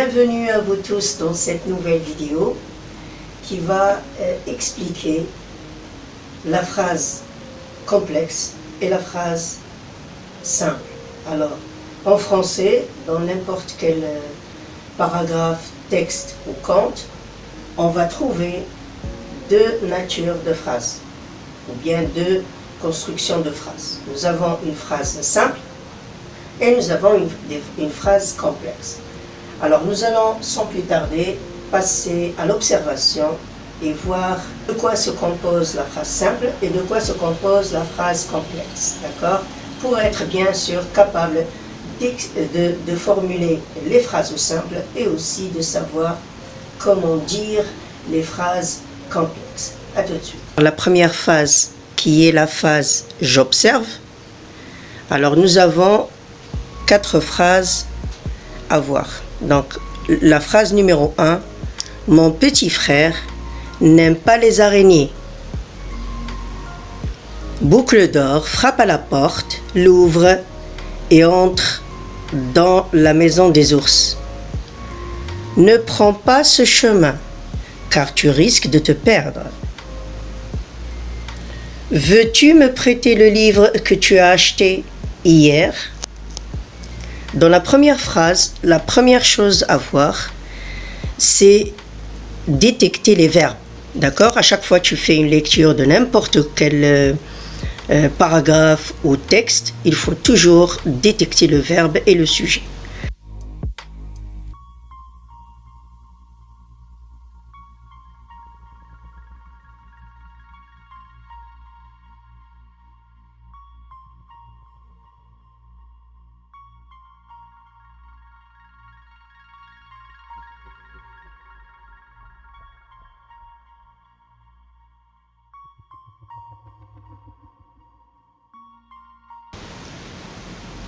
Bienvenue à vous tous dans cette nouvelle vidéo qui va expliquer la phrase complexe et la phrase simple. Alors, en français, dans n'importe quel paragraphe, texte ou conte, on va trouver deux natures de phrases, ou bien deux constructions de phrases. Nous avons une phrase simple et nous avons une phrase complexe. Alors nous allons sans plus tarder passer à l'observation et voir de quoi se compose la phrase simple et de quoi se compose la phrase complexe, d'accord? Pour être bien sûr capable de formuler les phrases simples et aussi de savoir comment dire les phrases complexes. À tout de suite. La première phase qui est la phase « j'observe ». Alors nous avons 4 phrases à voir. Donc la phrase numéro 1, « Mon petit frère n'aime pas les araignées ». Boucle d'or frappe à la porte, l'ouvre et entre dans la maison des ours. Ne prends pas ce chemin, car tu risques de te perdre. Veux-tu me prêter le livre que tu as acheté hier? Dans la première phrase, la première chose à voir, c'est détecter les verbes. D'accord? À chaque fois que tu fais une lecture de n'importe quel paragraphe ou texte, il faut toujours détecter le verbe et le sujet.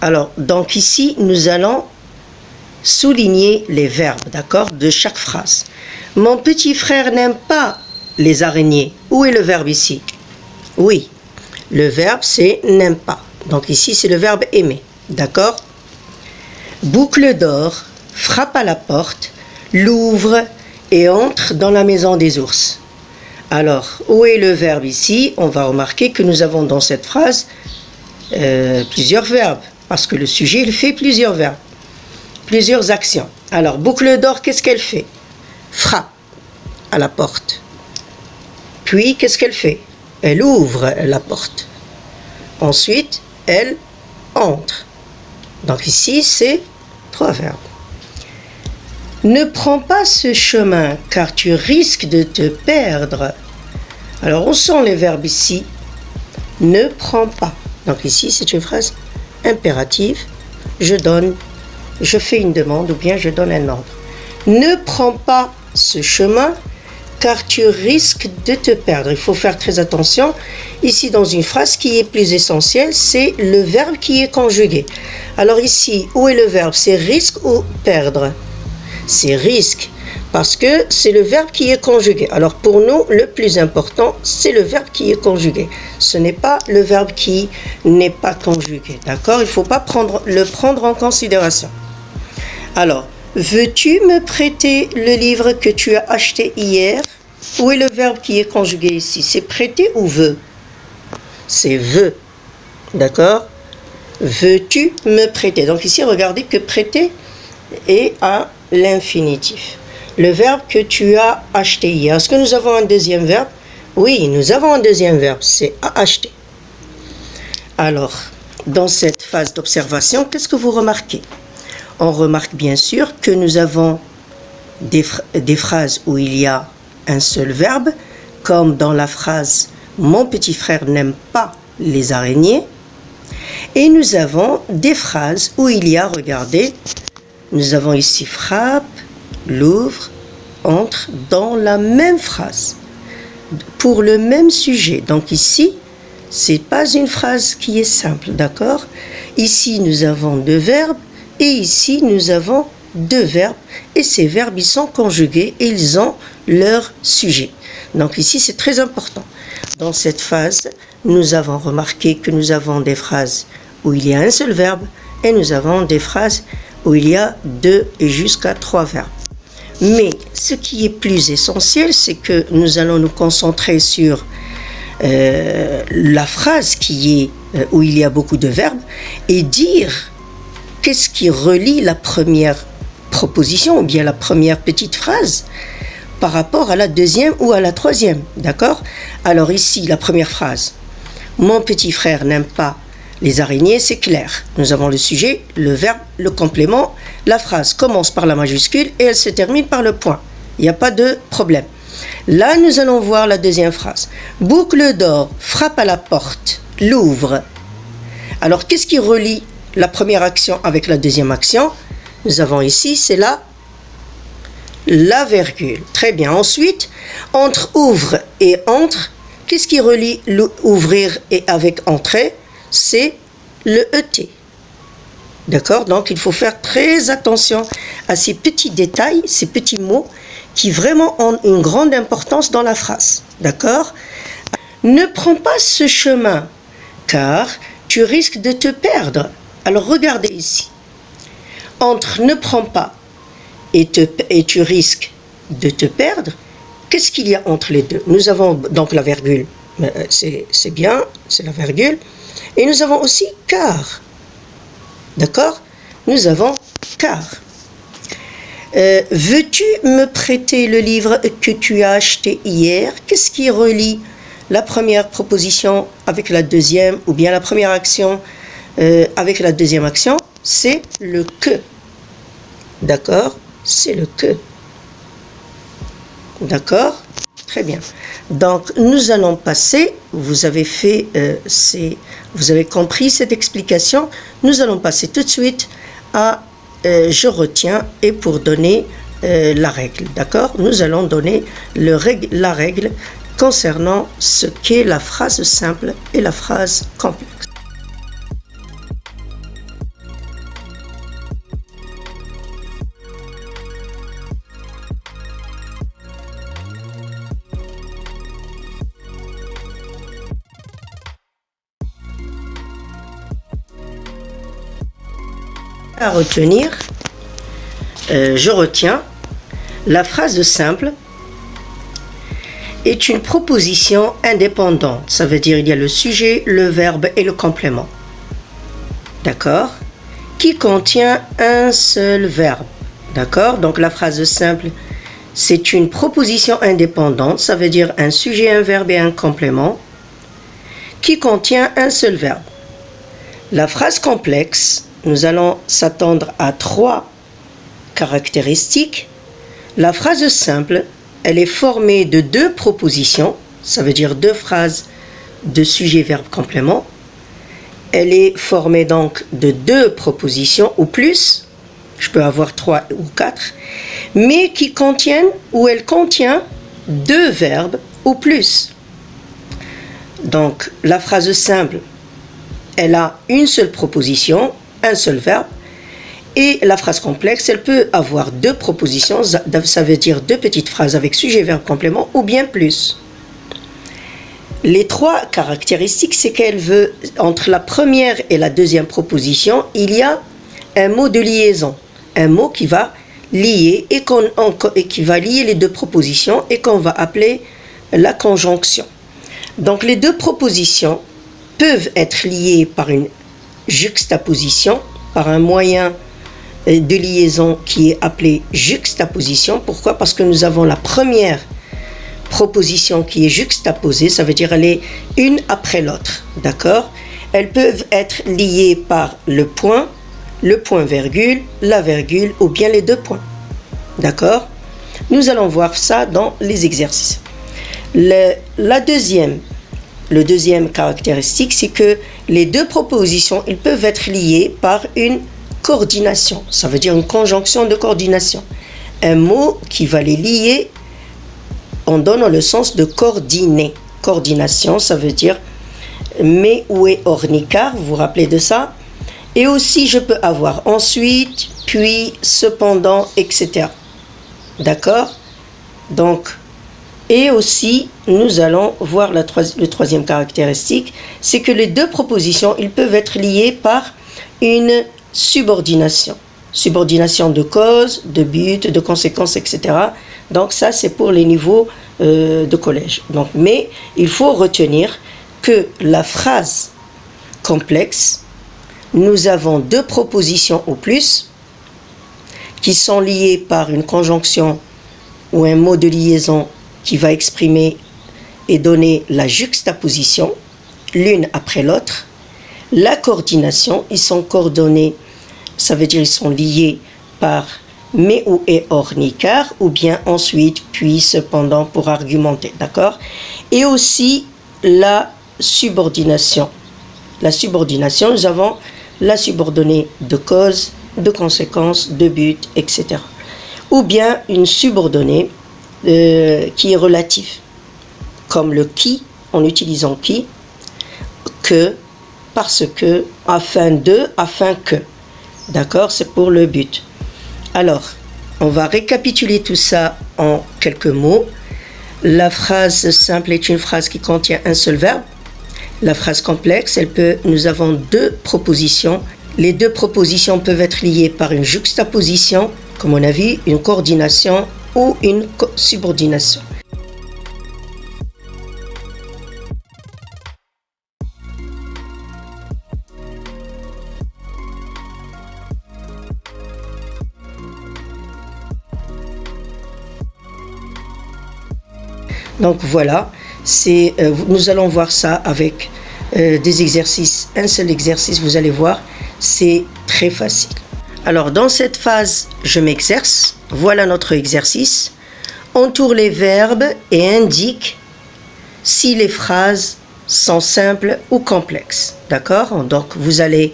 Alors, donc ici, nous allons souligner les verbes, d'accord, de chaque phrase. Mon petit frère n'aime pas les araignées. Où est le verbe ici? Oui, le verbe c'est n'aime pas. Donc ici, c'est le verbe aimer, d'accord? Boucle d'or frappe à la porte, l'ouvre et entre dans la maison des ours. Alors, où est le verbe ici? On va remarquer que nous avons dans cette phrase plusieurs verbes. Parce que le sujet, il fait plusieurs verbes, plusieurs actions. Alors, boucle d'or, qu'est-ce qu'elle fait? Frappe à la porte. Puis, qu'est-ce qu'elle fait? Elle ouvre la porte. Ensuite, elle entre. Donc ici, c'est 3 verbes. Ne prends pas ce chemin, car tu risques de te perdre. Alors, on sent les verbes ici. Ne prends pas. Donc ici, c'est une phrase impérative, je donne, je fais une demande ou bien je donne un ordre. Ne prends pas ce chemin car tu risques de te perdre. Il faut faire très attention. Ici, dans une phrase qui est plus essentielle, c'est le verbe qui est conjugué. Alors ici, où est le verbe? C'est risque ou perdre? C'est risque. Parce que c'est le verbe qui est conjugué. Alors pour nous, le plus important, c'est le verbe qui est conjugué. Ce n'est pas le verbe qui n'est pas conjugué. D'accord? Il ne faut pas le prendre en considération. Alors, veux-tu me prêter le livre que tu as acheté hier? Où est le verbe qui est conjugué ici? C'est prêter ou veut? C'est veut. D'accord? Veux-tu me prêter? Donc ici, regardez que prêter est à l'infinitif. Le verbe que tu as acheté hier. Est-ce que nous avons un deuxième verbe? Oui, nous avons un deuxième verbe, c'est à acheter. Alors, dans cette phase d'observation, qu'est-ce que vous remarquez? On remarque bien sûr que nous avons des phrases où il y a un seul verbe, comme dans la phrase « Mon petit frère n'aime pas les araignées ». Et nous avons des phrases où il y a, regardez, nous avons ici « frappe », l'ouvre, entre dans la même phrase pour le même sujet. Donc ici, c'est pas une phrase qui est simple, d'accord? Ici, nous avons 2 verbes et ici, nous avons 2 verbes et ces verbes, ils sont conjugués et ils ont leur sujet. Donc ici, c'est très important. Dans cette phase, nous avons remarqué que nous avons des phrases où il y a un seul verbe et nous avons des phrases où il y a 2 et jusqu'à 3 verbes. Mais ce qui est plus essentiel, c'est que nous allons nous concentrer sur la phrase où il y a beaucoup de verbes et dire qu'est-ce qui relie la première proposition ou bien la première petite phrase par rapport à la deuxième ou à la troisième. D'accord? Alors ici, la première phrase. Mon petit frère n'aime pas les araignées, c'est clair. Nous avons le sujet, le verbe, le complément. La phrase commence par la majuscule et elle se termine par le point. Il n'y a pas de problème. Là, nous allons voir la deuxième phrase. Boucle d'or frappe à la porte, l'ouvre. Alors, qu'est-ce qui relie la première action avec la deuxième action? Nous avons ici, c'est la virgule. Très bien. Ensuite, entre ouvre et entre, qu'est-ce qui relie ouvrir et avec entrer? C'est le ET. D'accord? Donc, il faut faire très attention à ces petits détails, ces petits mots qui vraiment ont une grande importance dans la phrase. D'accord? Ne prends pas ce chemin, car tu risques de te perdre. Alors, regardez ici. Entre ne prends pas et tu risques de te perdre, qu'est-ce qu'il y a entre les deux? Nous avons donc la virgule. C'est bien, c'est la virgule. Et nous avons aussi car. D'accord? Nous avons car. Veux-tu me prêter le livre que tu as acheté hier? Qu'est-ce qui relie la première proposition avec la deuxième ou bien la première action avec la deuxième action? C'est le que. D'accord? C'est le que. D'accord? Très bien. Donc, nous allons passer, vous avez compris cette explication, nous allons passer tout de suite à je retiens et pour donner la règle. D'accord? Nous allons donner la règle concernant ce qu'est la phrase simple et la phrase complexe. À retenir, je retiens, la phrase simple est une proposition indépendante. Ça veut dire il y a le sujet, le verbe et le complément. D'accord? Qui contient un seul verbe. D'accord? Donc la phrase simple, c'est une proposition indépendante. Ça veut dire un sujet, un verbe et un complément qui contient un seul verbe. La phrase complexe, nous allons s'attendre à 3 caractéristiques. La phrase simple, elle est formée de 2 propositions, ça veut dire 2 phrases de sujet, verbe, complément. Elle est formée donc de 2 propositions ou plus, je peux avoir 3 ou 4, mais qui contiennent ou elle contient 2 verbes ou plus. Donc la phrase simple, elle a une seule proposition, un seul verbe, et la phrase complexe, elle peut avoir 2 propositions, ça veut dire 2 petites phrases avec sujet, verbe, complément, ou bien plus. Les 3 caractéristiques, c'est qu'elle veut, entre la première et la deuxième proposition, il y a un mot de liaison, un mot qui va lier et qui va lier les 2 propositions et qu'on va appeler la conjonction. Donc les 2 propositions peuvent être liées par une juxtaposition, par un moyen de liaison qui est appelé juxtaposition. Pourquoi? Parce que nous avons la première proposition qui est juxtaposée, ça veut dire elle est une après l'autre. D'accord? Elles peuvent être liées par le point virgule, la virgule ou bien les 2 points. D'accord? Nous allons voir ça dans les exercices. Le deuxième caractéristique, c'est que les 2 propositions, ils peuvent être liées par une coordination. Ça veut dire une conjonction de coordination. Un mot qui va les lier en donnant le sens de coordonner. Coordination, ça veut dire mais, ou et, ornicar, vous vous rappelez de ça? Et aussi, je peux avoir ensuite, puis, cependant, etc. D'accord? Donc, et aussi, nous allons voir le 3e caractéristique, c'est que les 2 propositions, ils peuvent être liés par une subordination. subordination de cause, de but, de conséquence, etc. Donc ça, c'est pour les niveaux de collège. Donc, mais il faut retenir que la phrase complexe, nous avons deux propositions ou plus qui sont liées par une conjonction ou un mot de liaison qui va exprimer et donner la juxtaposition, l'une après l'autre. La coordination, ils sont coordonnés, ça veut dire ils sont liés par mais ou et or ni car, ou bien ensuite, puis, cependant pour argumenter, d'accord? Et aussi la subordination. La subordination, nous avons la subordonnée de cause, de conséquence, de but, etc. Ou bien une subordonnée qui est relative, comme le qui, en utilisant qui, que, parce que, afin de, afin que. D'accord? C'est pour le but. Alors, on va récapituler tout ça en quelques mots. La phrase simple est une phrase qui contient un seul verbe. La phrase complexe, nous avons deux propositions. Les deux propositions peuvent être liées par une juxtaposition, comme on a vu, une coordination ou une subordination. Donc voilà, nous allons voir ça avec des exercices. Un seul exercice, vous allez voir, c'est très facile. Alors dans cette phase, je m'exerce. Voilà notre exercice. Entoure les verbes et indique si les phrases sont simples ou complexes. D'accord? Donc vous allez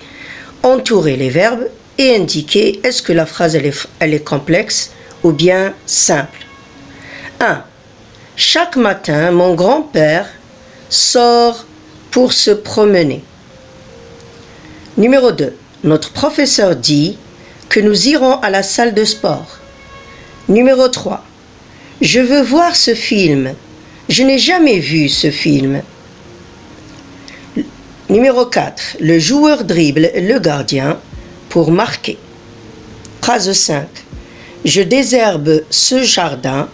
entourer les verbes et indiquer est-ce que la phrase elle est complexe ou bien simple. 1. Chaque matin, mon grand-père sort pour se promener. Numéro 2. Notre professeur dit que nous irons à la salle de sport. Numéro 3. Je veux voir ce film. Je n'ai jamais vu ce film. Numéro 4. Le joueur dribble le gardien pour marquer. Phrase 5. Je désherbe ce jardin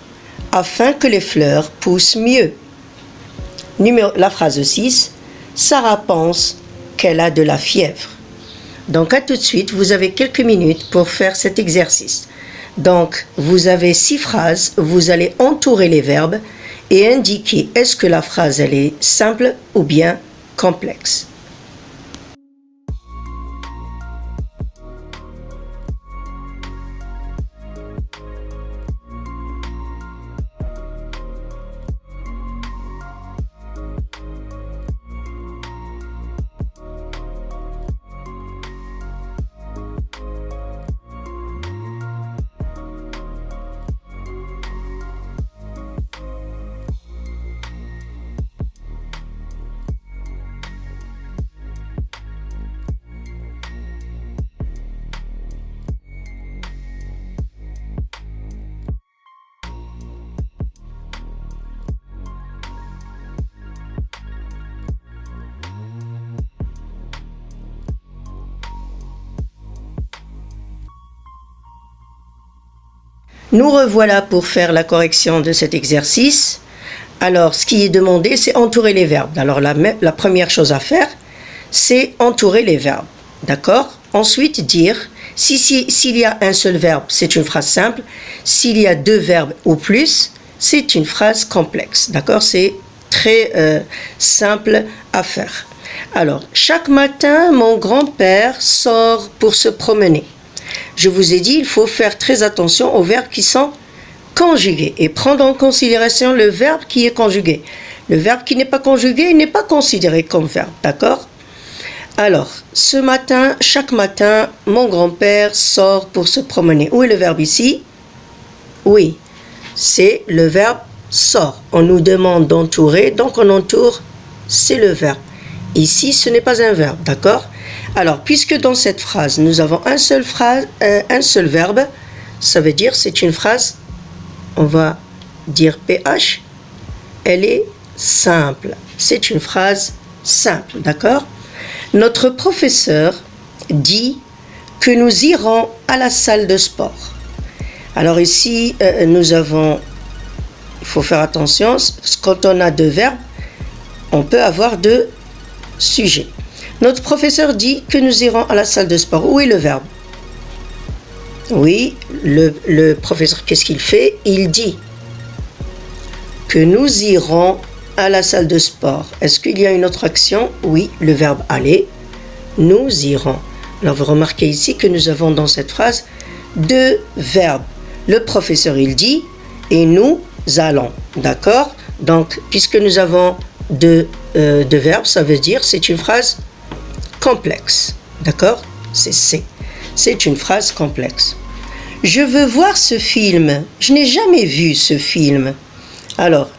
afin que les fleurs poussent mieux. La phrase 6. Sarah pense qu'elle a de la fièvre. Donc à tout de suite, vous avez quelques minutes pour faire cet exercice. Donc vous avez 6 phrases, vous allez entourer les verbes et indiquer est-ce que la phrase elle est simple ou bien complexe. Nous revoilà pour faire la correction de cet exercice. Alors, ce qui est demandé, c'est entourer les verbes. Alors, la première chose à faire, c'est entourer les verbes. D'accord? Ensuite, dire, s'il y a un seul verbe, c'est une phrase simple. S'il y a 2 verbes ou plus, c'est une phrase complexe. D'accord? C'est très simple à faire. Alors, chaque matin, mon grand-père sort pour se promener. Je vous ai dit, il faut faire très attention aux verbes qui sont conjugués et prendre en considération le verbe qui est conjugué. Le verbe qui n'est pas conjugué, il n'est pas considéré comme verbe, d'accord? Alors, chaque matin, mon grand-père sort pour se promener. Où est le verbe ici? Oui, c'est le verbe sort. On nous demande d'entourer, donc on entoure, c'est le verbe. Ici, ce n'est pas un verbe, d'accord? Alors, puisque dans cette phrase, nous avons un seul verbe, ça veut dire c'est une phrase, on va dire PH, elle est simple. C'est une phrase simple, d'accord? Notre professeur dit que nous irons à la salle de sport. Alors ici, nous avons, il faut faire attention, quand on a deux verbes, on peut avoir deux sujets. Notre professeur dit que nous irons à la salle de sport. Où est le verbe? Oui, le professeur, qu'est-ce qu'il fait? Il dit que nous irons à la salle de sport. Est-ce qu'il y a une autre action? Oui, le verbe aller. Nous irons. Alors vous remarquez ici que nous avons dans cette phrase deux verbes. Le professeur il dit et nous allons. D'accord? Donc puisque nous avons deux verbes, ça veut dire c'est une phrase complexe. D'accord? C'est une phrase complexe. Je veux voir ce film. Je n'ai jamais vu ce film. Alors,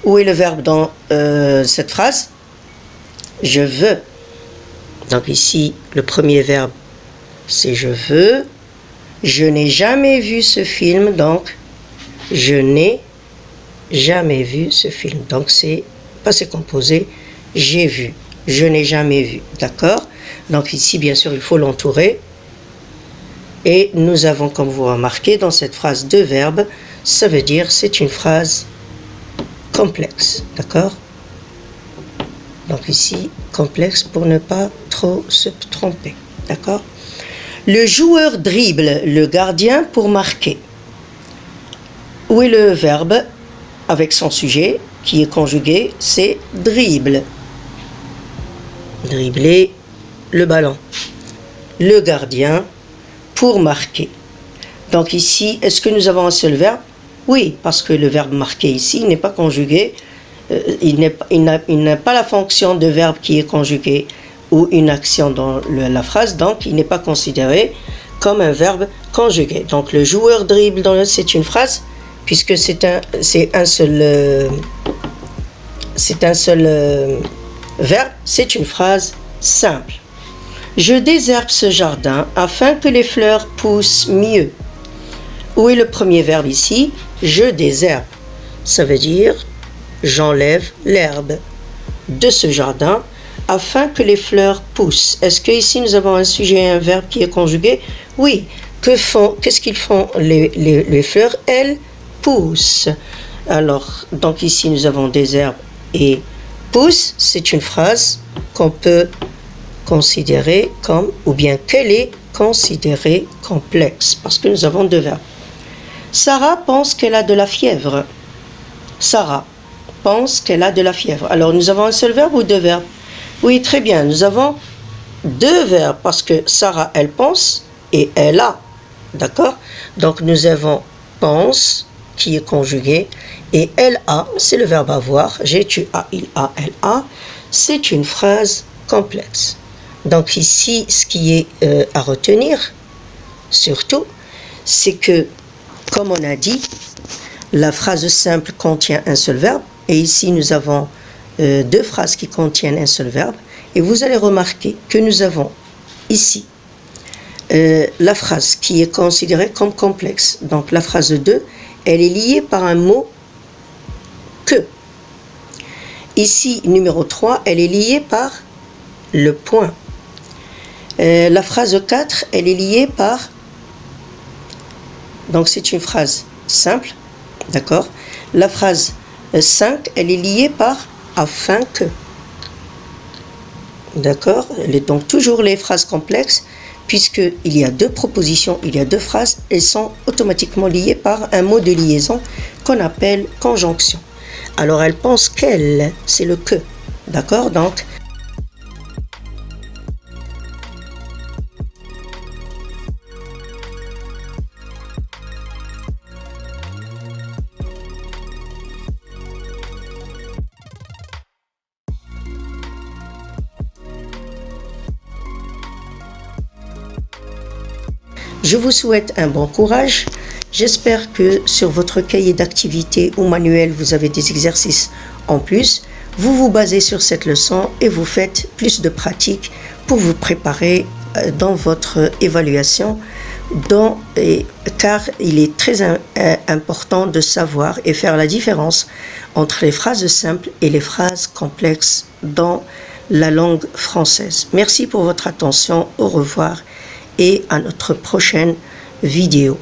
où est le verbe dans cette phrase? Je veux. Donc ici, le premier verbe, c'est je veux. Je n'ai jamais vu ce film, donc je n'ai jamais vu ce film. Donc c'est passé composé, j'ai vu. Je n'ai jamais vu. D'accord? Donc ici, bien sûr, il faut l'entourer. Et nous avons, comme vous remarquez, dans cette phrase deux verbes, ça veut dire c'est une phrase complexe. D'accord? Donc ici, complexe pour ne pas trop se tromper. D'accord? Le joueur dribble le gardien pour marquer. Où est le verbe avec son sujet qui est conjugué? C'est dribble. Dribbler le ballon. Le gardien pour marquer. Donc ici, est-ce que nous avons un seul verbe? Oui, parce que le verbe marquer ici n'est pas conjugué. Il n'a pas la fonction de verbe qui est conjugué ou une action dans la phrase, donc il n'est pas considéré comme un verbe conjugué. Donc le joueur dribble, c'est une phrase, puisque c'est un seul verbe, c'est une phrase simple. Je désherbe ce jardin afin que les fleurs poussent mieux. Où est le premier verbe ici? Je désherbe. Ça veut dire j'enlève l'herbe de ce jardin afin que les fleurs poussent. Est-ce que ici nous avons un sujet et un verbe qui est conjugué? Oui. Qu'est-ce qu'ils font les fleurs? Elles poussent. Alors, donc ici nous avons désherbe et pousse. C'est une phrase qu'on peut considérer comme, ou bien qu'elle est considérée complexe, parce que nous avons deux verbes. Sarah pense qu'elle a de la fièvre. Sarah pense qu'elle a de la fièvre. Alors nous avons un seul verbe ou deux verbes? Oui, très bien, nous avons deux verbes, parce que Sarah, elle pense, et elle a. D'accord? Donc nous avons pense, qui est conjugué, et elle a, c'est le verbe avoir. J'ai, tu as, il a, elle a. C'est une phrase complexe. Donc ici, ce qui est à retenir, surtout, c'est que, comme on a dit, la phrase simple contient un seul verbe, et ici nous avons deux phrases qui contiennent un seul verbe, et vous allez remarquer que nous avons ici la phrase qui est considérée comme complexe. Donc la phrase 2, elle est liée par un mot que. Ici, numéro 3, elle est liée par le point. La phrase 4, elle est liée par... Donc c'est une phrase simple, d'accord? La phrase 5, elle est liée par afin que. D'accord? Donc toujours les phrases complexes, puisqu'il y a deux propositions, il y a deux phrases, elles sont automatiquement liées par un mot de liaison qu'on appelle conjonction. Alors elle pense qu'elle, c'est le que. D'accord? Donc je vous souhaite un bon courage. J'espère que sur votre cahier d'activité ou manuel, vous avez des exercices en plus. Vous vous basez sur cette leçon et vous faites plus de pratique pour vous préparer dans votre évaluation, car il est très important de savoir et faire la différence entre les phrases simples et les phrases complexes dans la langue française. Merci pour votre attention. Au revoir et à notre prochaine vidéo.